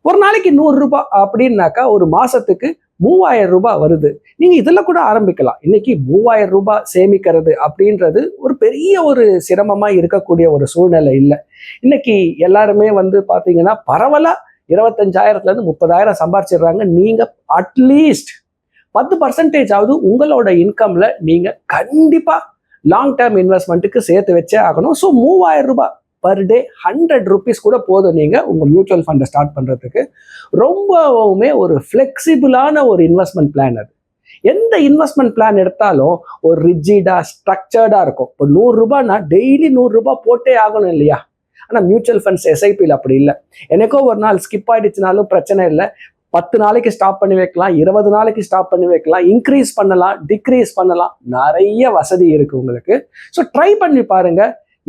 ஒரு நாளைக்கு 100 ரூபாய் அப்படின்னாக்கா ஒரு மாசத்துக்கு 3000 ரூபாய் வருது. நீங்க இதுல கூட ஆரம்பிக்கலாம். இன்னைக்கு 3000 ரூபாய் சேமிக்கிறது அப்படின்றது ஒரு பெரிய ஒரு சிரமமா இருக்கக்கூடிய ஒரு சூழ்நிலை இல்லை. இன்னைக்கு எல்லாருமே வந்து பாத்தீங்கன்னா பரவலா 25,000ல இருந்து 30,000 சம்பாரிச்சிடுறாங்க. நீங்க அட்லீஸ்ட் 10% ஆவது உங்களோட இன்கம்ல நீங்க கண்டிப்பா லாங் டேர்ம் இன்வெஸ்ட்மெண்ட்டுக்கு சேர்த்து வச்சே ஆகணும். ஸோ 3000 ரூபாய் பர் டே 100 ருபீஸ் கூட போதும் நீங்க உங்க மியூச்சுவல் ஃபண்டை ஸ்டார்ட் பண்றதுக்கு. ரொம்பவுமே ஒரு ஃபிளெக்சிபிளான ஒரு இன்வெஸ்ட்மெண்ட் பிளான் அது. எந்த இன்வெஸ்ட்மெண்ட் பிளான் எடுத்தாலும் ஒரு ரிஜிடா ஸ்ட்ரக்சர்டா இருக்கும். இப்போ 100 ரூபாய்னா டெய்லி 100 ரூபாய் போட்டே ஆகணும் இல்லையா? ஆனா மியூச்சுவல் ஃபண்ட்ஸ் எஸ்ஐபியில் அப்படி இல்லை. எனக்கோ ஒரு நாள் ஸ்கிப் ஆயிடுச்சுனாலும் பிரச்சனை இல்லை. 10 நாளைக்கு ஸ்டாப் பண்ணி வைக்கலாம், 20 நாளைக்கு ஸ்டாப் பண்ணி வைக்கலாம், இன்க்ரீஸ் பண்ணலாம், டிக்ரீஸ் பண்ணலாம். நிறைய வசதி இருக்கு உங்களுக்கு. ஸோ ட்ரை பண்ணி பாருங்க.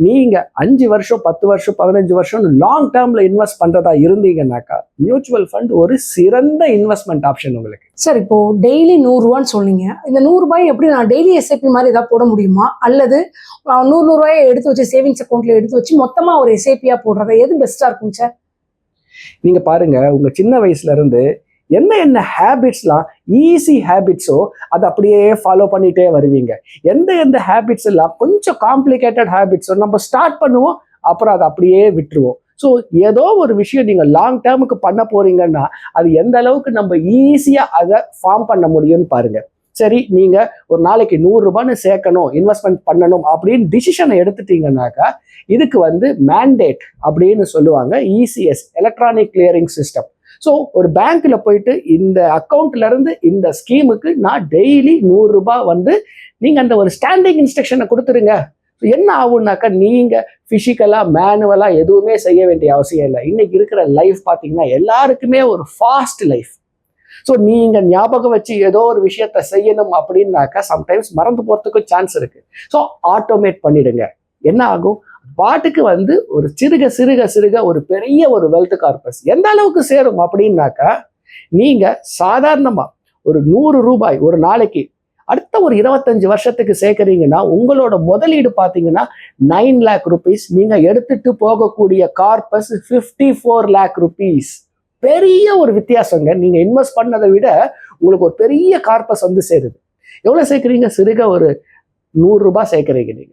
நீங்க 5 வருஷம் 10 வருஷம் 15 வருஷம் லாங் டேர்ம்ல இன்வெஸ்ட் பண்றதா இருந்தீங்கன்னாக்கா மியூச்சுவல் ஃபண்ட் ஒரு சிறந்த இன்வெஸ்ட்மெண்ட் ஆப்ஷன் உங்களுக்கு. சார், இப்போ டெய்லி 100 ரூபான்னு சொன்னீங்க. இந்த 100 ரூபாய் எப்படி நான் டெய்லி எஸ்ஐபி மாதிரி ஏதாவது போட முடியுமா? அல்லது 100 ரூபாயை எடுத்து வச்சு சேவிங்ஸ் அக்கௌண்ட்ல எடுத்து வச்சு மொத்தமா ஒரு எஸ்ஐபியா போடுறதா எது பெஸ்டா இருக்கும் சார்? நீங்க பாருங்க, உங்க சின்ன வயசுல இருந்து என்ன என்ன ஹேபிட்ஸ்லாம் ஈஸி ஹேபிட்ஸோ அதை அப்படியே ஃபாலோ பண்ணிட்டே வருவீங்க. எந்த ஹேபிட்ஸ் எல்லாம் கொஞ்சம் காம்ப்ளிகேட்டட் ஹேபிட்ஸோ நம்ம ஸ்டார்ட் பண்ணுவோம், அப்புறம் அதை அப்படியே விட்டுருவோம். ஸோ ஏதோ ஒரு விஷயம் நீங்கள் லாங் டேர்முக்கு பண்ண போறீங்கன்னா அது எந்த அளவுக்கு நம்ம ஈஸியாக அதை ஃபார்ம் பண்ண முடியும்னு பாருங்க. சரி, நீங்க ஒரு நாளைக்கு 100 ரூபான்னு சேர்க்கணும், இன்வெஸ்ட்மெண்ட் பண்ணணும் அப்படின்னு டிசிஷனை எடுத்துட்டீங்கன்னாக்கா இதுக்கு வந்து மேண்டேட் அப்படின்னு சொல்லுவாங்க. ECS, electronic clearing system. So ஒரு பேங்க்ல போயிட்டு இந்த அக்கௌண்ட்ல இருந்து இந்த ஸ்கீமுக்கு நான் டெய்லி 100 ரூபாய் வந்து நீங்க அந்த ஒரு ஸ்டாண்டிங் இன்ஸ்ட்ரக்ஷனை கொடுத்துருங்க. என்ன ஆகும்னாக்கா நீங்க பிசிக்கலா மேனுவலா எதுவுமே செய்ய வேண்டிய அவசியம் இல்லை. இன்னைக்கு இருக்கிற லைஃப் பார்த்தீங்கன்னா எல்லாருக்குமே ஒரு ஃபாஸ்ட் லைஃப். ஸோ நீங்க ஞாபகம் வச்சு ஏதோ ஒரு விஷயத்த செய்யணும் அப்படின்னாக்கா சம்டைம்ஸ் மறந்து போறதுக்கு சான்ஸ் இருக்கு. ஸோ ஆட்டோமேட் பண்ணிடுங்க. என்ன ஆகும், பாட்டுக்கு வந்து ஒரு சிறுக ஒரு பெரிய ஒரு வெல்த் கார்பஸ் எந்த அளவுக்கு சேரும் அப்படின்னாக்கா நீங்க சாதாரணமா ஒரு 100 ரூபாய் ஒரு நாளைக்கு அடுத்த ஒரு 25 வருஷத்துக்கு சேர்க்கறீங்கன்னா உங்களோட முதலீடு பார்த்தீங்கன்னா 9 லேக் ருபீஸ். நீங்க எடுத்துட்டு போகக்கூடிய கார்பஸ் 54 லேக் ருபீஸ். பெரிய ஒரு வித்தியாசங்க. நீங்க இன்வெஸ்ட் பண்ணதை விட உங்களுக்கு ஒரு பெரிய கார்பஸ் வந்து சேருது. எவ்வளவு சேர்க்குறீங்க? சிறுக ஒரு 100 ரூபாய் சேர்க்குறீங்க நீங்க.